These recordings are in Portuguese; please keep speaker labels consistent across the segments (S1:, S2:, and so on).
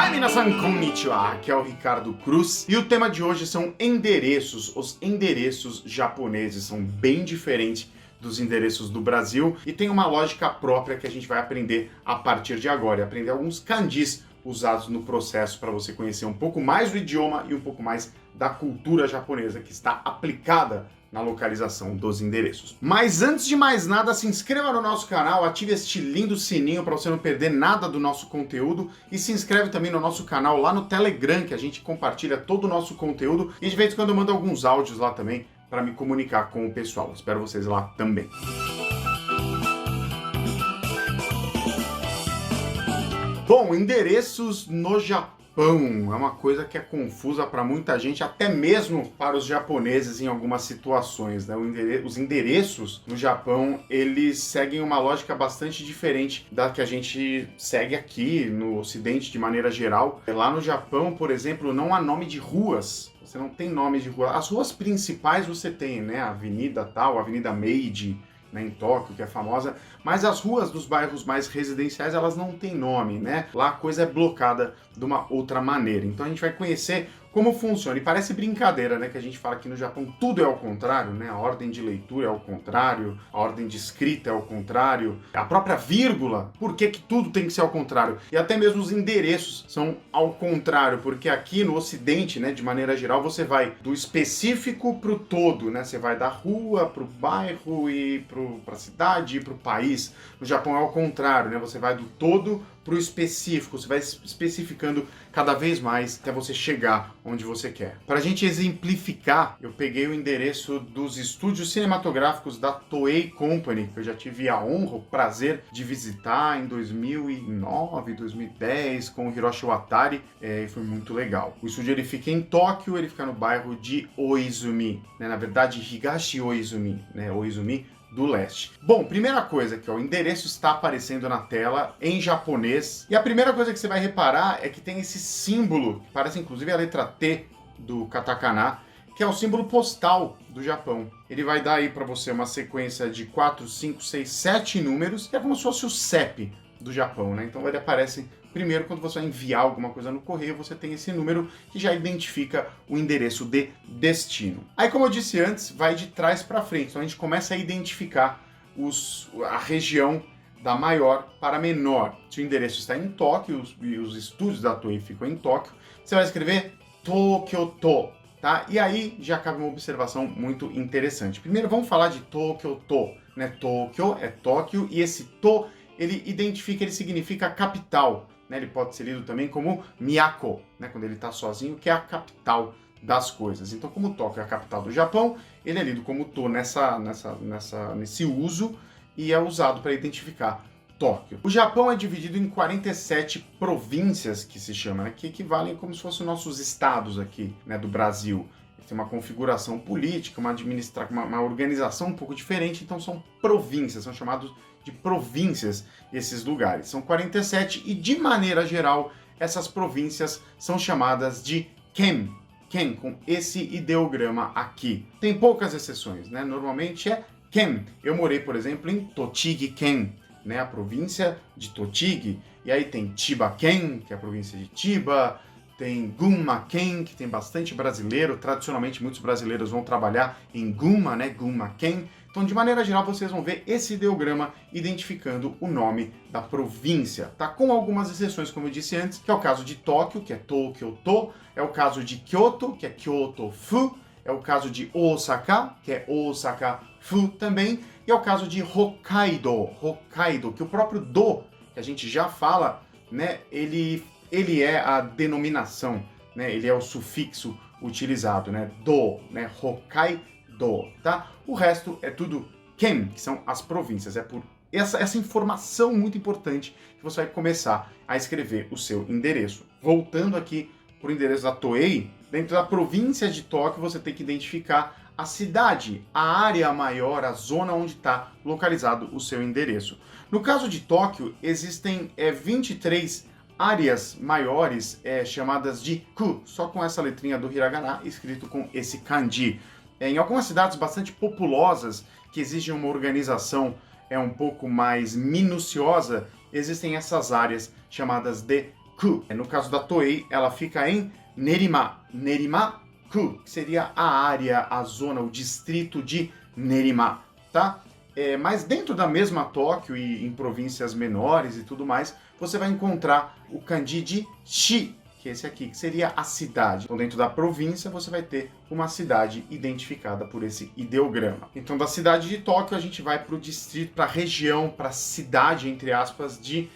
S1: Hi, minasan, konnichiwa! Aqui é o Ricardo Cruz e o tema de hoje são endereços. Os endereços japoneses são bem diferentes dos endereços do Brasil e tem uma lógica própria que a gente vai aprender a partir de agora. Aprender alguns kanjis usados no processo para você conhecer um pouco mais do idioma e um pouco mais da cultura japonesa que está aplicada na localização dos endereços. Mas antes de mais nada, se inscreva no nosso canal, ative este lindo sininho para você não perder nada do nosso conteúdo e se inscreve também no nosso canal lá no Telegram, que a gente compartilha todo o nosso conteúdo e de vez em quando eu mando alguns áudios lá também para me comunicar com o pessoal. Espero vocês lá também. Bom, endereços no Japão é uma coisa que é confusa para muita gente, até mesmo para os japoneses em algumas situações, né? Os endereços no Japão, eles seguem uma lógica bastante diferente da que a gente segue aqui no Ocidente de maneira geral. Lá no Japão, por exemplo, não há nome de ruas. Você não tem nome de rua. As ruas principais você tem, né? A Avenida tal, a Avenida Meiji, né, em Tóquio, que é famosa, mas as ruas dos bairros mais residenciais, elas não têm nome, né? Lá a coisa é blocada de uma outra maneira. Então a gente vai conhecer como funciona. E parece brincadeira, né? Que a gente fala que no Japão tudo é ao contrário, né? A ordem de leitura é ao contrário, a ordem de escrita é ao contrário, a própria vírgula, por que que tudo tem que ser ao contrário? E até mesmo os endereços são ao contrário, porque aqui no Ocidente, né, de maneira geral, você vai do específico pro todo, né? Você vai da rua pro bairro e pra cidade e pro país. No Japão é ao contrário, né? Você vai do todo pro específico, você vai especificando cada vez mais até você chegar onde você quer. Para a gente exemplificar, eu peguei o endereço dos estúdios cinematográficos da Toei Company, que eu já tive a honra, o prazer de visitar em 2009, 2010, com o Hiroshi Watari, e foi muito legal. O estúdio ele fica em Tóquio, ele fica no bairro de Oizumi, né? Na verdade, Higashi Oizumi, né? Oizumi do leste. Bom, primeira coisa aqui, ó, o endereço está aparecendo na tela em japonês. E a primeira coisa que você vai reparar é que tem esse símbolo, que parece inclusive a letra T do katakana, que é o símbolo postal do Japão. Ele vai dar aí para você uma sequência de 4, 5, 6, 7 números, que é como se fosse o CEP do Japão, né? Então ele aparece primeiro quando você vai enviar alguma coisa no correio, você tem esse número que já identifica o endereço de destino. Aí, como eu disse antes, vai de trás para frente. Então a gente começa a identificar a região da maior para menor. Se o endereço está em Tóquio e os estúdios da Toei ficam em Tóquio, você vai escrever Tokyoto, tá? E aí já cabe uma observação muito interessante. Primeiro vamos falar de Tokyoto, né? Tokyo é Tóquio e esse to ele identifica, ele significa capital, né? Ele pode ser lido também como Miyako, né? Quando ele está sozinho, que é a capital das coisas. Então, como Tóquio é a capital do Japão, ele é lido como To nesse uso e é usado para identificar Tóquio. O Japão é dividido em 47 províncias, que se chama, né? Que equivalem como se fossem nossos estados aqui, né? Do Brasil. Tem uma configuração política, uma organização um pouco diferente, então são províncias, são chamados de províncias esses lugares. São 47 e, de maneira geral, essas províncias são chamadas de Ken. Ken, com esse ideograma aqui. Tem poucas exceções, né? Normalmente é Ken. Eu morei, por exemplo, em Tochigi Ken, né? A província de Tochigi. E aí tem Chiba Ken, que é a província de Chiba. Tem Gunma Ken, que tem bastante brasileiro. Tradicionalmente, muitos brasileiros vão trabalhar em Gunma, né? Gunma Ken. Então, de maneira geral, vocês vão ver esse ideograma identificando o nome da província, tá? Com algumas exceções, como eu disse antes, que é o caso de Tóquio, que é Tokyoto, é o caso de Kyoto, que é Kyoto-fu, é o caso de Osaka, que é Osaka-fu também, e é o caso de Hokkaido, que o próprio do, que a gente já fala, né? Ele é a denominação, né? Ele é o sufixo utilizado, né? Do, né? Hokkaido, tá? O resto é tudo Ken, que são as províncias. É por essa informação muito importante que você vai começar a escrever o seu endereço. Voltando aqui para o endereço da Toei, dentro da província de Tóquio você tem que identificar a cidade, a área maior, a zona onde está localizado o seu endereço. No caso de Tóquio, existem 23 áreas maiores chamadas de ku, só com essa letrinha do hiragana escrito com esse kanji. Em algumas cidades bastante populosas, que exigem uma organização um pouco mais minuciosa, existem essas áreas chamadas de Ku. No caso da Toei, ela fica em Nerima. Nerima-ku, que seria a área, a zona, o distrito de Nerima, tá? Mas dentro da mesma Tóquio e em províncias menores e tudo mais, você vai encontrar o kanji de Shi, que é esse aqui, que seria a cidade. Então, dentro da província, você vai ter uma cidade identificada por esse ideograma. Então, da cidade de Tóquio, a gente vai para o distrito, para a região, para a cidade, entre aspas, de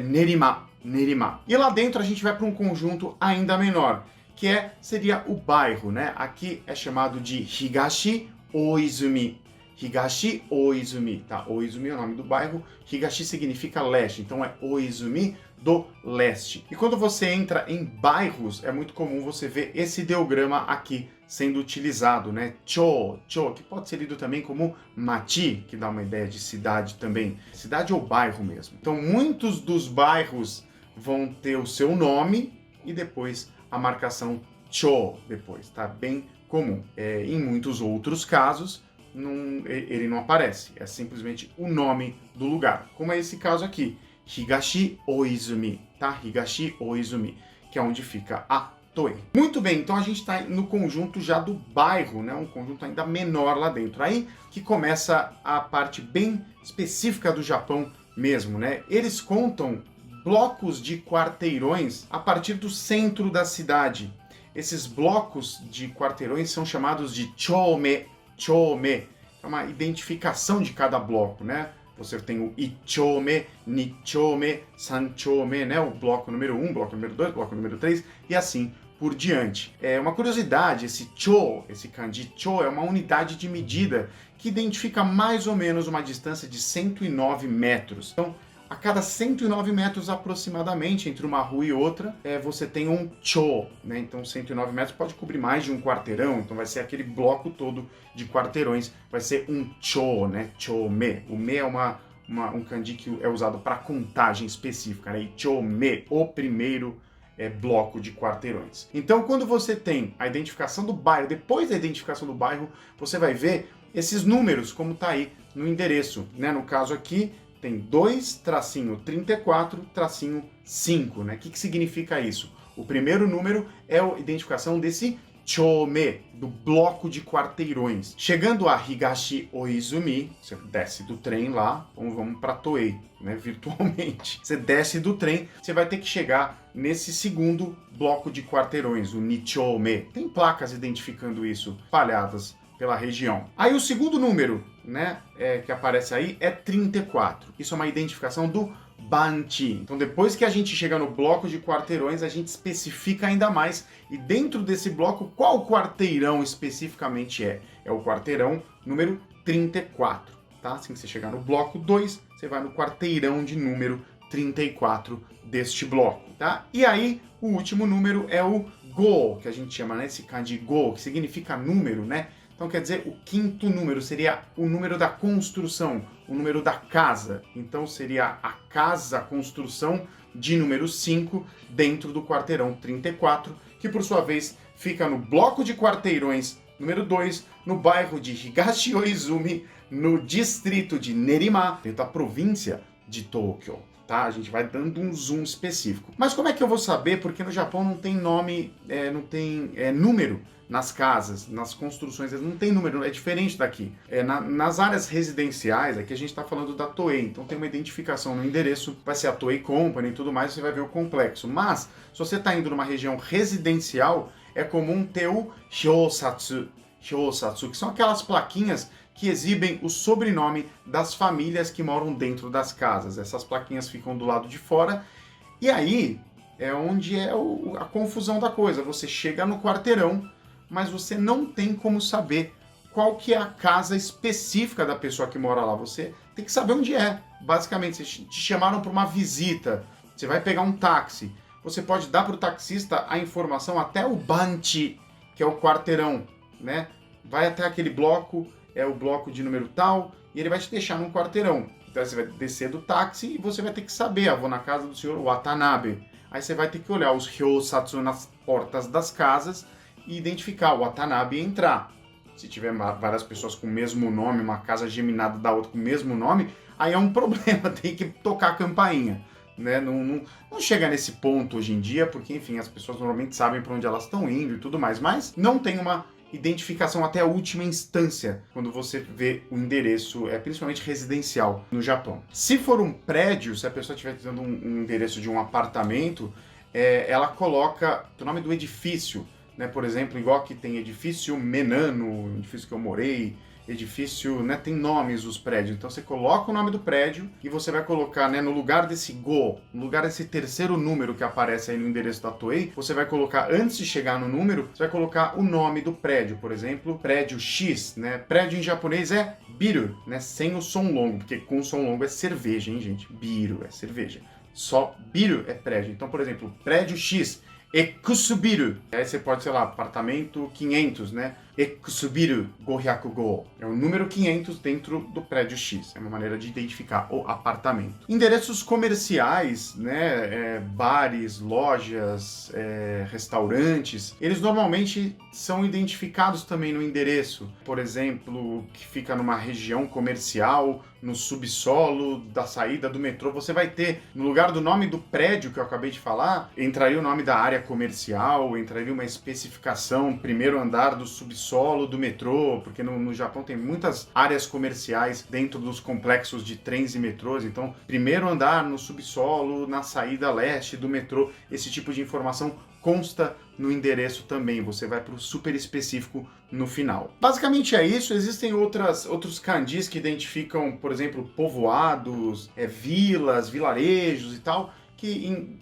S1: Nerima. Nerima. E lá dentro, a gente vai para um conjunto ainda menor, que seria o bairro, né? Aqui é chamado de Higashi Oizumi. Higashi Oizumi, tá? Oizumi é o nome do bairro, Higashi significa leste, então é Oizumi do leste. E quando você entra em bairros, é muito comum você ver esse ideograma aqui sendo utilizado, né? Cho, que pode ser lido também como machi, que dá uma ideia de cidade também. Cidade ou bairro mesmo. Então, muitos dos bairros vão ter o seu nome e depois a marcação cho depois, tá? Bem comum. Em muitos outros casos, ele não aparece, é simplesmente o nome do lugar, como é esse caso aqui, Higashi Oizumi, tá? Higashi Oizumi, que é onde fica a Toei. Muito bem, então a gente está no conjunto já do bairro, né? Um conjunto ainda menor lá dentro. Aí que começa a parte bem específica do Japão mesmo, né? Eles contam blocos de quarteirões a partir do centro da cidade. Esses blocos de quarteirões são chamados de chome. Chome, é uma identificação de cada bloco, né? Você tem o Ichome, Nichome, Sanchome, né? O bloco número 1, bloco número 2, bloco número 3 e assim por diante. Uma curiosidade, esse cho, esse kanji cho, é uma unidade de medida que identifica mais ou menos uma distância de 109 metros. Então, a cada 109 metros aproximadamente, entre uma rua e outra, você tem um cho, né? Então 109 metros pode cobrir mais de um quarteirão, então vai ser aquele bloco todo de quarteirões, vai ser um cho, né? Cho-me. O me é um kanji que é usado para contagem específica, né? E cho-me, o primeiro bloco de quarteirões. Então, quando você tem a identificação do bairro, depois da identificação do bairro, você vai ver esses números, como está aí no endereço, né? No caso aqui, tem 2-34-5, né? O que significa isso? O primeiro número é a identificação desse chome, do bloco de quarteirões. Chegando a Higashi Oizumi, você desce do trem lá, vamos para Toei, né? Virtualmente. Você desce do trem, você vai ter que chegar nesse segundo bloco de quarteirões, o Nichome. Tem placas identificando isso, espalhadas pela região. Aí o segundo número, né, que aparece aí é 34. Isso é uma identificação do Banchi. Então depois que a gente chega no bloco de quarteirões, a gente especifica ainda mais e dentro desse bloco qual quarteirão especificamente é. É o quarteirão número 34, tá? Assim que você chegar no bloco 2, você vai no quarteirão de número 34 deste bloco, tá? E aí o último número é o Go, que a gente chama, né, esse kanji Go, que significa número, né? Então quer dizer, o quinto número seria o número da construção, o número da casa. Então seria a casa, a construção de número 5 dentro do quarteirão 34, que por sua vez fica no bloco de quarteirões número 2, no bairro de Higashi Oizumi, no distrito de Nerima, dentro da província de Tóquio. Tá? A gente vai dando um zoom específico. Mas como é que eu vou saber? Porque no Japão não tem nome, não tem número nas casas, nas construções, não tem número, é diferente daqui. Nas áreas residenciais, aqui a gente está falando da Toei, então tem uma identificação no endereço, vai ser a Toei Company e tudo mais, você vai ver o complexo. Mas, se você está indo numa região residencial, é comum ter o Hyosatsu, que são aquelas plaquinhas que exibem o sobrenome das famílias que moram dentro das casas. Essas plaquinhas ficam do lado de fora, e aí é onde é a confusão da coisa. Você chega no quarteirão, mas você não tem como saber qual que é a casa específica da pessoa que mora lá. Você tem que saber onde é. Basicamente, te chamaram para uma visita, você vai pegar um táxi. Você pode dar para o taxista a informação até o Banchi, que é o quarteirão, né? Vai até aquele bloco, é o bloco de número tal, e ele vai te deixar num quarteirão. Então você vai descer do táxi e você vai ter que saber, vou na casa do senhor Watanabe. Aí você vai ter que olhar os Hyosatsu nas portas das casas e identificar o Watanabe e entrar. Se tiver várias pessoas com o mesmo nome, uma casa geminada da outra com o mesmo nome, aí é um problema, tem que tocar a campainha, né? Não chega nesse ponto hoje em dia, porque, enfim, as pessoas normalmente sabem para onde elas estão indo e tudo mais, mas não tem uma identificação até a última instância quando você vê o endereço, principalmente residencial, no Japão. Se for um prédio, se a pessoa estiver dando um endereço de um apartamento, ela coloca o nome do edifício, né? Por exemplo, igual que tem edifício Menano, edifício que eu morei, edifício, né? Tem nomes os prédios. Então você coloca o nome do prédio e você vai colocar, né? No lugar desse Go, no lugar desse terceiro número que aparece aí no endereço da Toei, você vai colocar, antes de chegar no número, você vai colocar o nome do prédio. Por exemplo, prédio X, né? Prédio em japonês é biru, né? Sem o som longo, porque com o som longo é cerveja, hein, gente? Biru é cerveja. Só biru é prédio. Então, por exemplo, prédio X, Ekusubiru. Aí você pode, sei lá, apartamento 500, né? Ekusubiru Gohyakugo. É o número 500 dentro do prédio X. É uma maneira de identificar o apartamento. Endereços comerciais, né? Bares, lojas, restaurantes, eles normalmente são identificados também no endereço. Por exemplo, que fica numa região comercial, no subsolo da saída do metrô, você vai ter, no lugar do nome do prédio que eu acabei de falar, entraria o nome da área comercial, entraria uma especificação, primeiro andar do subsolo do metrô, porque no Japão tem muitas áreas comerciais dentro dos complexos de trens e metrôs, então, primeiro andar no subsolo, na saída leste do metrô, esse tipo de informação consta no endereço também, você vai para o super específico no final. Basicamente é isso, existem outros kanjis que identificam, por exemplo, povoados, vilas, vilarejos e tal, que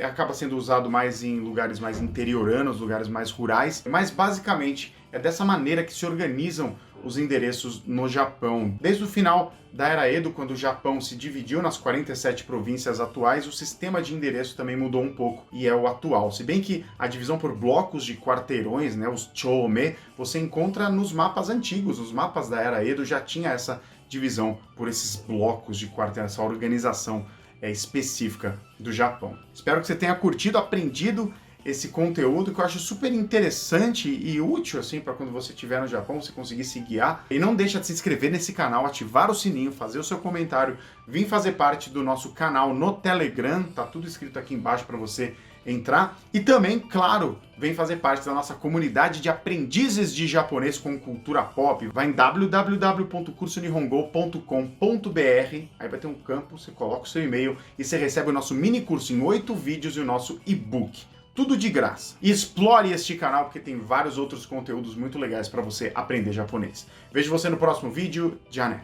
S1: acaba sendo usado mais em lugares mais interioranos, lugares mais rurais, mas basicamente é dessa maneira que se organizam os endereços no Japão. Desde o final da Era Edo, quando o Japão se dividiu nas 47 províncias atuais, o sistema de endereço também mudou um pouco e é o atual. Se bem que a divisão por blocos de quarteirões, né, os chome, você encontra nos mapas antigos. Os mapas da Era Edo já tinha essa divisão por esses blocos de quarteirão, essa organização específica do Japão. Espero que você tenha curtido, aprendido esse conteúdo que eu acho super interessante e útil assim para quando você estiver no Japão, você conseguir se guiar. E não deixa de se inscrever nesse canal, ativar o sininho, fazer o seu comentário, vir fazer parte do nosso canal no Telegram, tá tudo escrito aqui embaixo para você entrar. E também, claro, vem fazer parte da nossa comunidade de aprendizes de japonês com cultura pop. Vai em www.cursonihongo.com.br, aí vai ter um campo, você coloca o seu e-mail e você recebe o nosso mini curso em 8 vídeos e o nosso e-book. Tudo de graça. E explore este canal porque tem vários outros conteúdos muito legais para você aprender japonês. Vejo você no próximo vídeo. Já né?